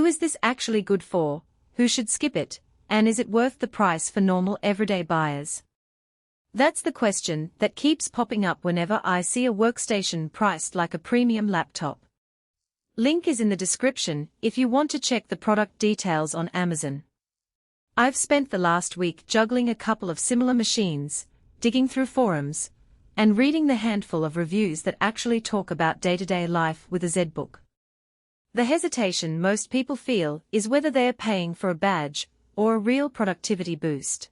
Who is this actually good for, who should skip it, and is it worth the price for normal everyday buyers? That's the question that keeps popping up whenever I see a workstation priced like a premium laptop. Link is in the description if you want to check the product details on Amazon. I've spent the last week juggling a couple of similar machines, digging through forums, and reading the handful of reviews that actually talk about day-to-day life with a ZBook. The hesitation most people feel is whether they are paying for a badge or a real productivity boost.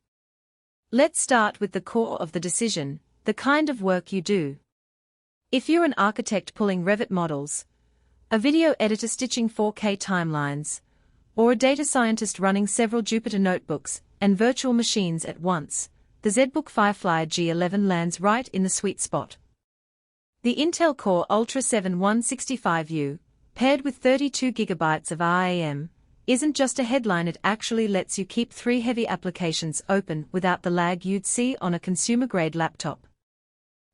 Let's start with the core of the decision, the kind of work you do. If you're an architect pulling Revit models, a video editor stitching 4K timelines, or a data scientist running several Jupyter notebooks and virtual machines at once, the ZBook Firefly G11 lands right in the sweet spot. The Intel Core Ultra 7 165U, paired with 32 GB of RAM, isn't just a headline, it actually lets you keep 3 heavy applications open without the lag you'd see on a consumer-grade laptop.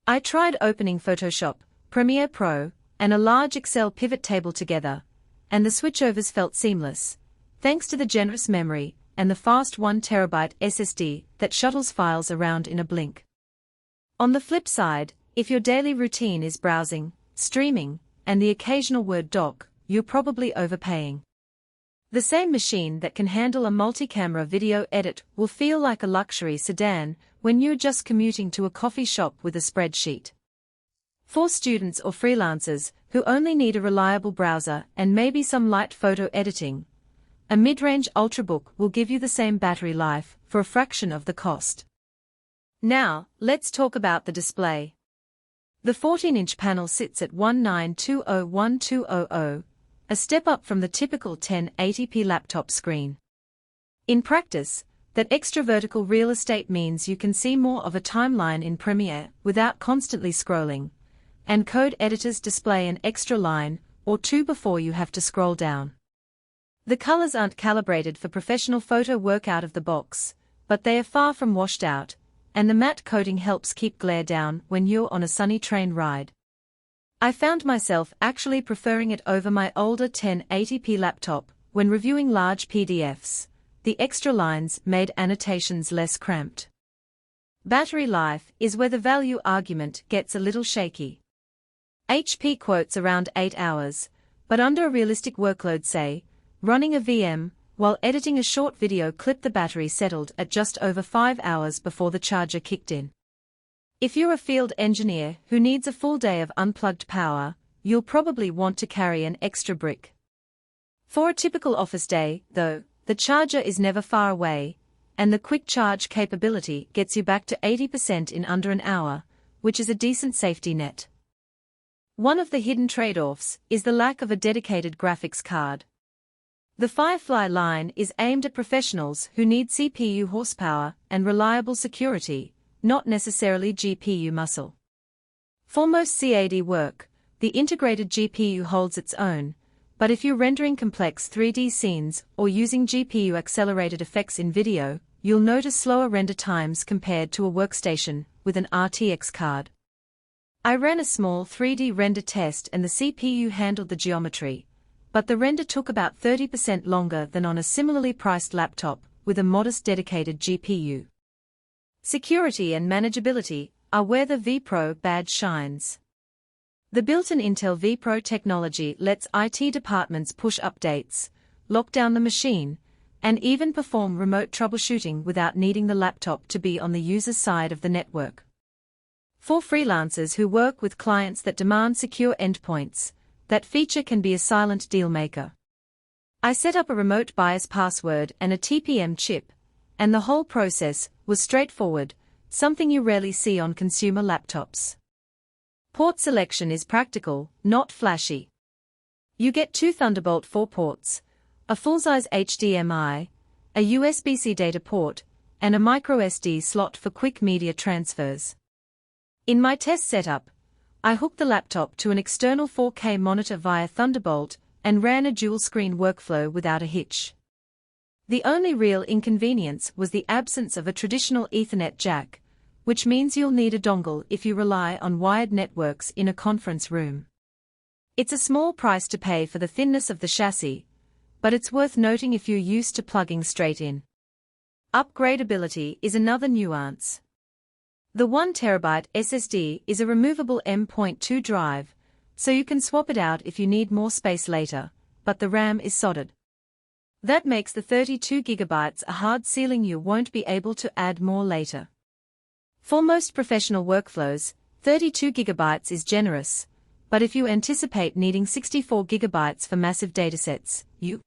I tried opening Photoshop, Premiere Pro, and a large Excel pivot table together, and the switchovers felt seamless, thanks to the generous memory and the fast 1 TB SSD that shuttles files around in a blink. On the flip side, if your daily routine is browsing, streaming, and the occasional Word doc, you're probably overpaying. The same machine that can handle a multi-camera video edit will feel like a luxury sedan when you're just commuting to a coffee shop with a spreadsheet. For students or freelancers who only need a reliable browser and maybe some light photo editing, a mid-range Ultrabook will give you the same battery life for a fraction of the cost. Now, let's talk about the display. The 14-inch panel sits at 1920x1200, a step up from the typical 1080p laptop screen. In practice, that extra vertical real estate means you can see more of a timeline in Premiere without constantly scrolling, and code editors display an extra line or two before you have to scroll down. The colors aren't calibrated for professional photo work out of the box, but they are far from washed out, and the matte coating helps keep glare down when you're on a sunny train ride. I found myself actually preferring it over my older 1080p laptop when reviewing large PDFs. The extra lines made annotations less cramped. Battery life is where the value argument gets a little shaky. HP quotes around 8 hours, but under a realistic workload, say, running a VM, while editing a short video clip, the battery settled at just over 5 hours before the charger kicked in. If you're a field engineer who needs a full day of unplugged power, you'll probably want to carry an extra brick. For a typical office day, though, the charger is never far away, and the quick charge capability gets you back to 80% in under an hour, which is a decent safety net. One of the hidden trade-offs is the lack of a dedicated graphics card. The Firefly line is aimed at professionals who need CPU horsepower and reliable security, not necessarily GPU muscle. For most CAD work, the integrated GPU holds its own, but if you're rendering complex 3D scenes or using GPU-accelerated effects in video, you'll notice slower render times compared to a workstation with an RTX card. I ran a small 3D render test and the CPU handled the geometry, but the render took about 30% longer than on a similarly priced laptop with a modest dedicated GPU. Security and manageability are where the vPro badge shines. The built-in Intel vPro technology lets IT departments push updates, lock down the machine, and even perform remote troubleshooting without needing the laptop to be on the user's side of the network. For freelancers who work with clients that demand secure endpoints, that feature can be a silent deal-maker. I set up a remote BIOS password and a TPM chip, and the whole process was straightforward, something you rarely see on consumer laptops. Port selection is practical, not flashy. You get 2 Thunderbolt 4 ports, a full-size HDMI, a USB-C data port, and a microSD slot for quick media transfers. In my test setup, I hooked the laptop to an external 4K monitor via Thunderbolt and ran a dual-screen workflow without a hitch. The only real inconvenience was the absence of a traditional Ethernet jack, which means you'll need a dongle if you rely on wired networks in a conference room. It's a small price to pay for the thinness of the chassis, but it's worth noting if you're used to plugging straight in. Upgradability is another nuance. The 1TB SSD is a removable M.2 drive, so you can swap it out if you need more space later, but the RAM is soldered. That makes the 32GB a hard ceiling. You won't be able to add more later. For most professional workflows, 32GB is generous, but if you anticipate needing 64GB for massive datasets, you